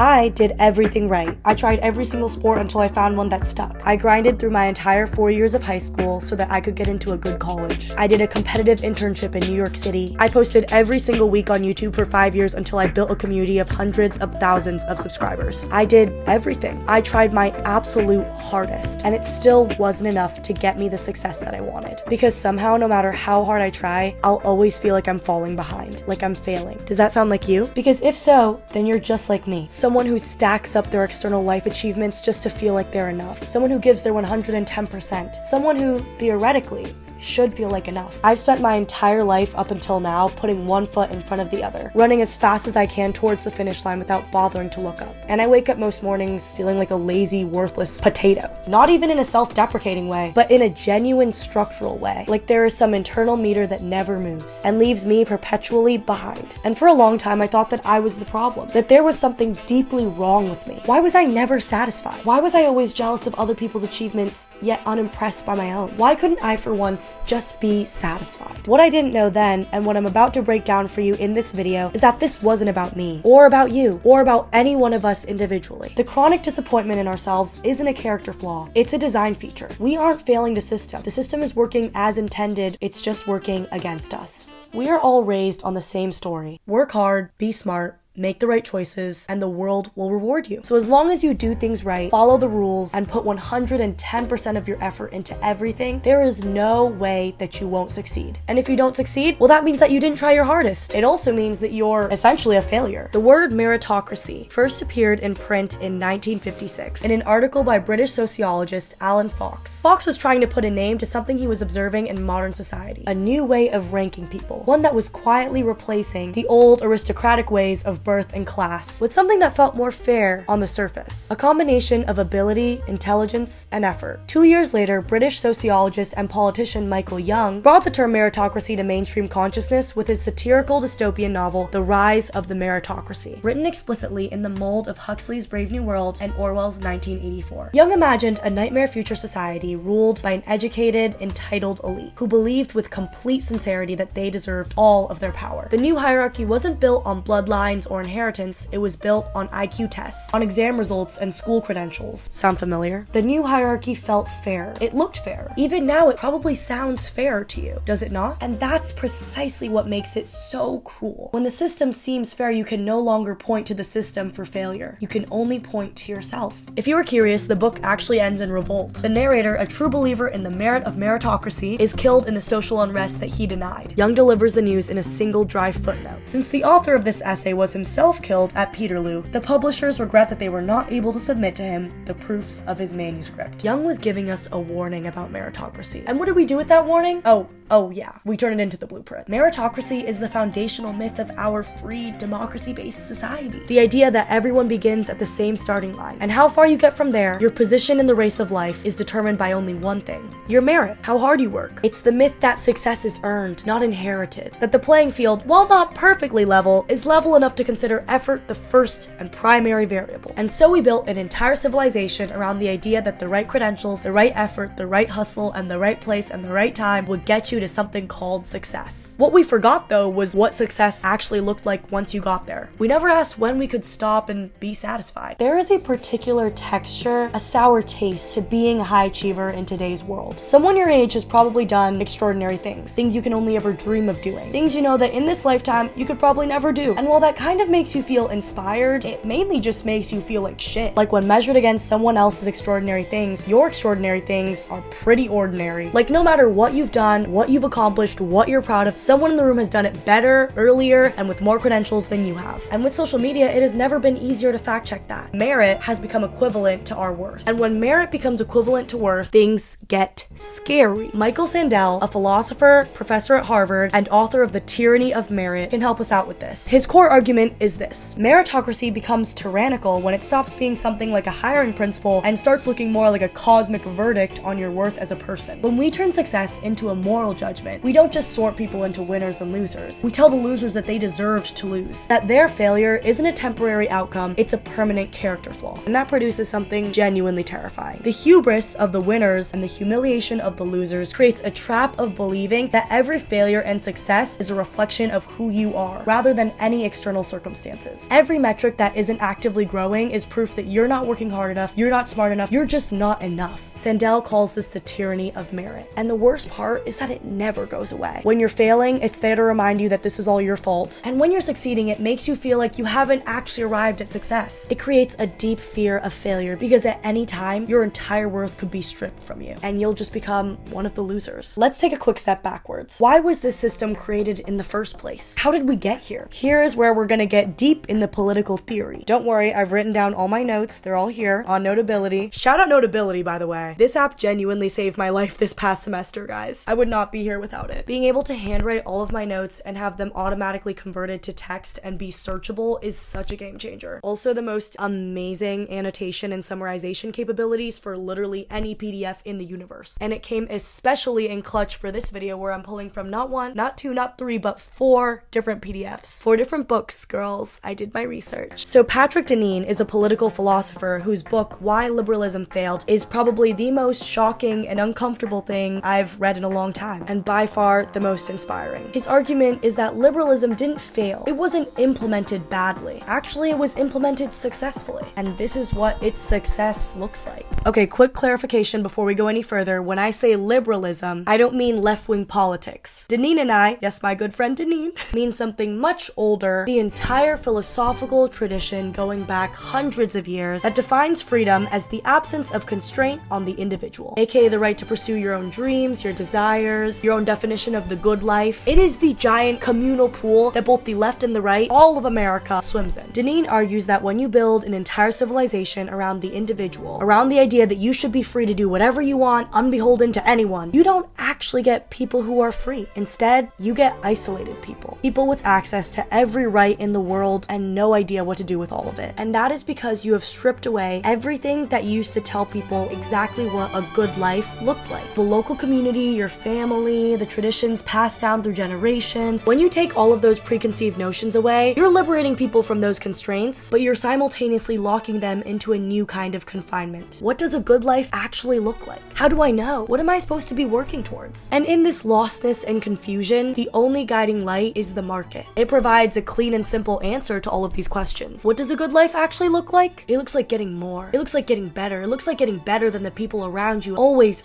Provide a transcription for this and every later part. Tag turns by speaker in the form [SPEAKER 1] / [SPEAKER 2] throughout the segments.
[SPEAKER 1] I did everything right. I tried every single sport until I found one that stuck. I grinded through my entire 4 years of high school so that I could get into a good college. I did a competitive internship in New York City. I posted every single week on YouTube for 5 years until I built a community of hundreds of thousands of subscribers. I did everything. I tried my absolute hardest, and it still wasn't enough to get me the success that I wanted. Because somehow, no matter how hard I try, I'll always feel like I'm falling behind, like I'm failing. Does that sound like you? Because if so, then you're just like me. Someone who stacks up their external life achievements just to feel like they're enough. Someone who gives their 110%. Someone who, theoretically, should feel like enough. I've spent my entire life up until now putting one foot in front of the other, running as fast as I can towards the finish line without bothering to look up. And I wake up most mornings feeling like a lazy, worthless potato. Not even in a self-deprecating way, but in a genuine structural way. Like there is some internal meter that never moves and leaves me perpetually behind. And for a long time, I thought that I was the problem, that there was something deeply wrong with me. Why was I never satisfied? Why was I always jealous of other people's achievements, yet unimpressed by my own? Why couldn't I, for once, just be satisfied? What I didn't know then, and what I'm about to break down for you in this video, is that this wasn't about me, or about you, or about any one of us individually. The chronic disappointment in ourselves isn't a character flaw, it's a design feature. We aren't failing the system. The system is working as intended, it's just working against us. We are all raised on the same story. Work hard, be smart, make the right choices, and the world will reward you. So as long as you do things right, follow the rules, and put 110% of your effort into everything, there is no way that you won't succeed. And if you don't succeed, well, that means that you didn't try your hardest. It also means that you're essentially a failure. The word meritocracy first appeared in print in 1956 in an article by British sociologist Alan Fox. Fox was trying to put a name to something he was observing in modern society, a new way of ranking people, one that was quietly replacing the old aristocratic ways of birth and class with something that felt more fair on the surface. A combination of ability, intelligence, and effort. 2 years later, British sociologist and politician Michael Young brought the term meritocracy to mainstream consciousness with his satirical dystopian novel, The Rise of the Meritocracy, written explicitly in the mold of Huxley's Brave New World and Orwell's 1984. Young imagined a nightmare future society ruled by an educated, entitled elite who believed with complete sincerity that they deserved all of their power. The new hierarchy wasn't built on bloodlines or inheritance, it was built on IQ tests, on exam results and school credentials. Sound familiar? The new hierarchy felt fair. It looked fair. Even now, it probably sounds fair to you, does it not? And that's precisely what makes it so cruel. When the system seems fair, you can no longer point to the system for failure. You can only point to yourself. If you were curious, the book actually ends in revolt. The narrator, a true believer in the merit of meritocracy, is killed in the social unrest that he denied. Young delivers the news in a single dry footnote. Since the author of this essay was himself killed at Peterloo, the publishers regret that they were not able to submit to him the proofs of his manuscript. Young was giving us a warning about meritocracy. And what did we do with that warning? Oh yeah, we turn it into the blueprint. Meritocracy is the foundational myth of our free, democracy-based society. The idea that everyone begins at the same starting line, and how far you get from there, your position in the race of life, is determined by only one thing: your merit, how hard you work. It's the myth that success is earned, not inherited. That the playing field, while not perfectly level, is level enough to consider effort the first and primary variable. And so we built an entire civilization around the idea that the right credentials, the right effort, the right hustle, and the right place and the right time would get you to something called success. What we forgot, though, was what success actually looked like once you got there. We never asked when we could stop and be satisfied. There is a particular texture, a sour taste to being a high achiever in today's world. Someone your age has probably done extraordinary things you can only ever dream of doing, things you know that in this lifetime you could probably never do. And while that kind of makes you feel inspired, it mainly just makes you feel like shit. Like when measured against someone else's extraordinary things, your extraordinary things are pretty ordinary. Like no matter what you've done, what you've accomplished, what you're proud of, someone in the room has done it better, earlier, and with more credentials than you have. And with social media, it has never been easier to fact check that. Merit has become equivalent to our worth. And when merit becomes equivalent to worth, things get scary. Michael Sandel, a philosopher, professor at Harvard, and author of The Tyranny of Merit, can help us out with this. His core argument is this: meritocracy becomes tyrannical when it stops being something like a hiring principle and starts looking more like a cosmic verdict on your worth as a person. When we turn success into a moral judgment, we don't just sort people into winners and losers. We tell the losers that they deserved to lose, that their failure isn't a temporary outcome, it's a permanent character flaw. And that produces something genuinely terrifying. The hubris of the winners and the humiliation of the losers creates a trap of believing that every failure and success is a reflection of who you are, rather than any external circumstance. circumstances. Every metric that isn't actively growing is proof that you're not working hard enough, you're not smart enough, you're just not enough. Sandel calls this the tyranny of merit. And the worst part is that it never goes away. When you're failing, it's there to remind you that this is all your fault. And when you're succeeding, it makes you feel like you haven't actually arrived at success. It creates a deep fear of failure because at any time, your entire worth could be stripped from you and you'll just become one of the losers. Let's take a quick step backwards. Why was this system created in the first place? How did we get here? Here is where we're gonna get deep in the political theory. Don't worry, I've written down all my notes. They're all here on Notability. Shout out Notability, by the way. This app genuinely saved my life this past semester, guys. I would not be here without it. Being able to handwrite all of my notes and have them automatically converted to text and be searchable is such a game changer. Also, the most amazing annotation and summarization capabilities for literally any PDF in the universe. And it came especially in clutch for this video where I'm pulling from not one, not two, not three, but 4 different PDFs. 4 different books, girls. I did my research. So Patrick Deneen is a political philosopher whose book, Why Liberalism Failed, is probably the most shocking and uncomfortable thing I've read in a long time, and by far the most inspiring. His argument is that liberalism didn't fail. It wasn't implemented badly. Actually, it was implemented successfully. And this is what its success looks like. Okay, quick clarification before we go any further. When I say liberalism, I don't mean left-wing politics. Deneen and I, yes, my good friend Deneen, mean something much older, the entire philosophical tradition going back hundreds of years that defines freedom as the absence of constraint on the individual, aka the right to pursue your own dreams, your desires, your own definition of the good life. It is the giant communal pool that both the left and the right, all of America, swims in. Deneen argues that when you build an entire civilization around the individual, around the idea that you should be free to do whatever you want, unbeholden to anyone, you don't actually get people who are free. Instead, you get isolated people. People with access to every right in the world and no idea what to do with all of it. And that is because you have stripped away everything that used to tell people exactly what a good life looked like. The local community, your family, the traditions passed down through generations. When you take all of those preconceived notions away, you're liberating people from those constraints, but you're simultaneously locking them into a new kind of confinement. What does a good life actually look like? How do I know? What am I supposed to be working towards? And in this lostness and confusion, the only guiding light is the market. It provides a clean and simple answer to all of these questions. What does a good life actually look like? It looks like getting more. It looks like getting better. It looks like getting better than the people around you, always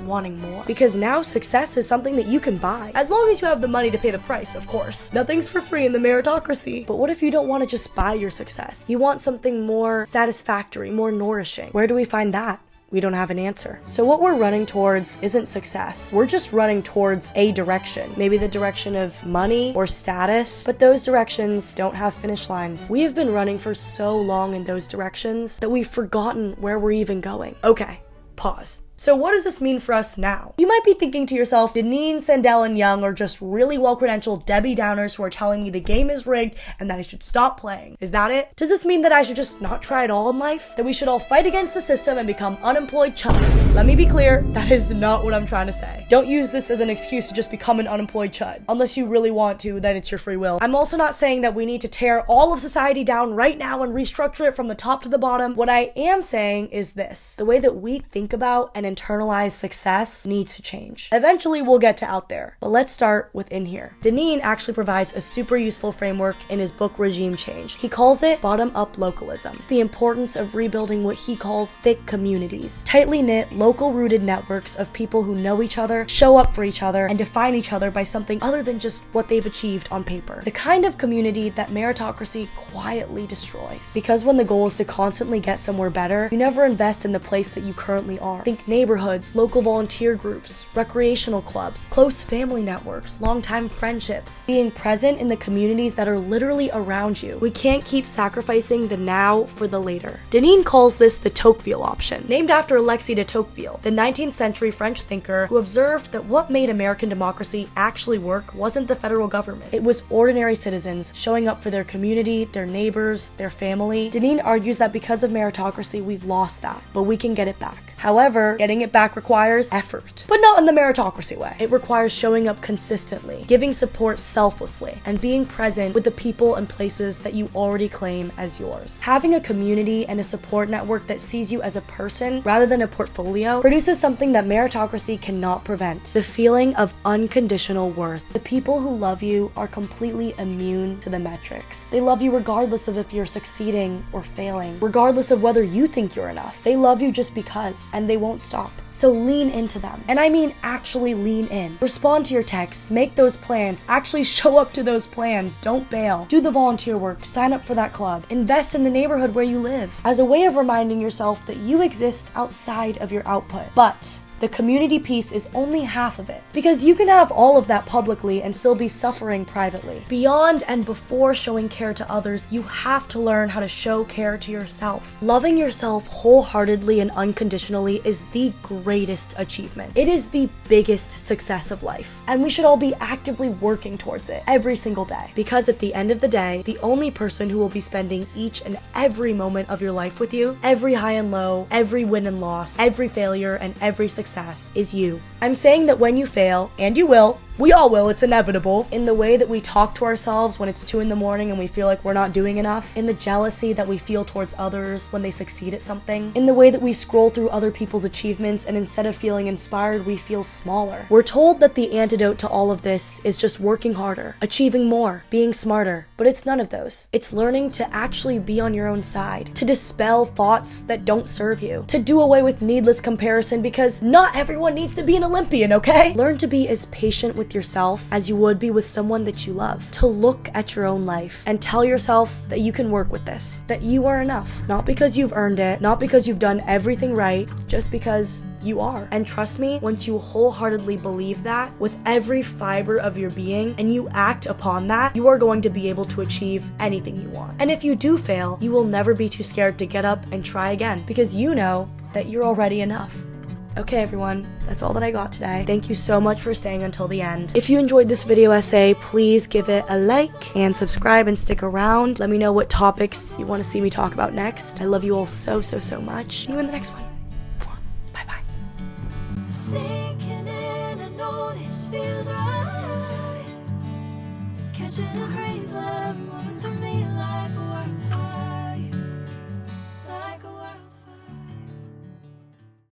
[SPEAKER 1] wanting more. Because now success is something that you can buy. As long as you have the money to pay the price, of course. Nothing's for free in the meritocracy. But what if you don't want to just buy your success? You want something more satisfactory, more nourishing. Where do we find that? We don't have an answer. So what we're running towards isn't success. We're just running towards a direction. Maybe the direction of money or status, but those directions don't have finish lines. We have been running for so long in those directions that we've forgotten where we're even going. Okay, pause. So what does this mean for us now? You might be thinking to yourself, Deneen, Sandel, and Young are just really well-credentialed Debbie Downers who are telling me the game is rigged and that I should stop playing. Is that it? Does this mean that I should just not try at all in life? That we should all fight against the system and become unemployed chumps? Let me be clear, that is not what I'm trying to say. Don't use this as an excuse to just become an unemployed chud. Unless you really want to, then it's your free will. I'm also not saying that we need to tear all of society down right now and restructure it from the top to the bottom. What I am saying is this. The way that we think about and internalized success needs to change. Eventually, we'll get to out there, but let's start with in here. Deneen actually provides a super useful framework in his book Regime Change. He calls it bottom-up localism, the importance of rebuilding what he calls thick communities, tightly knit, local-rooted networks of people who know each other, show up for each other, and define each other by something other than just what they've achieved on paper. The kind of community that meritocracy quietly destroys. Because when the goal is to constantly get somewhere better, you never invest in the place that you currently are. Think neighborhoods, local volunteer groups, recreational clubs, close family networks, long-time friendships, being present in the communities that are literally around you. We can't keep sacrificing the now for the later. Deneen calls this the Tocqueville option, named after Alexis de Tocqueville, the 19th century French thinker who observed that what made American democracy actually work wasn't the federal government. It was ordinary citizens showing up for their community, their neighbors, their family. Deneen argues that because of meritocracy, we've lost that, but we can get it back. However, Getting it back requires effort, but not in the meritocracy way. It requires showing up consistently, giving support selflessly, and being present with the people and places that you already claim as yours. Having a community and a support network that sees you as a person rather than a portfolio produces something that meritocracy cannot prevent: the feeling of unconditional worth. The people who love you are completely immune to the metrics. They love you regardless of if you're succeeding or failing, regardless of whether you think you're enough. They love you just because, and they won't stop. So lean into them. And I mean actually lean in. Respond to your texts, make those plans, actually show up to those plans, don't bail. Do the volunteer work, sign up for that club, invest in the neighborhood where you live, as a way of reminding yourself that you exist outside of your output. But the community piece is only half of it, because you can have all of that publicly and still be suffering privately. Beyond and before showing care to others, you have to learn how to show care to yourself. Loving yourself wholeheartedly and unconditionally is the greatest achievement. It is the biggest success of life, and we should all be actively working towards it every single day, because at the end of the day, the only person who will be spending each and every moment of your life with you, every high and low, every win and loss, every failure and every success, is you. I'm saying that when you fail, and you will, we all will, it's inevitable, in the way that we talk to ourselves when it's 2 in the morning and we feel like we're not doing enough, in the jealousy that we feel towards others when they succeed at something, in the way that we scroll through other people's achievements and instead of feeling inspired, we feel smaller. We're told that the antidote to all of this is just working harder, achieving more, being smarter, but it's none of those. It's learning to actually be on your own side, to dispel thoughts that don't serve you, to do away with needless comparison, because not everyone needs to be an Olympian, okay? Learn to be as patient with yourself as you would be with someone that you love. To look at your own life and tell yourself that you can work with this, that you are enough. Not because you've earned it, not because you've done everything right, just because you are. And trust me, once you wholeheartedly believe that with every fiber of your being and you act upon that, you are going to be able to achieve anything you want. And if you do fail, you will never be too scared to get up and try again, because you know that you're already enough. Okay everyone, that's all that I got today. Thank you so much for staying until the end. If you enjoyed this video essay, please give it a like and subscribe and stick around. Let me know what topics you want to see me talk about next. I love you all so much. See you in the next one. Bye bye. Sinking in, I know this feels right. Catching a crazy love moving through me.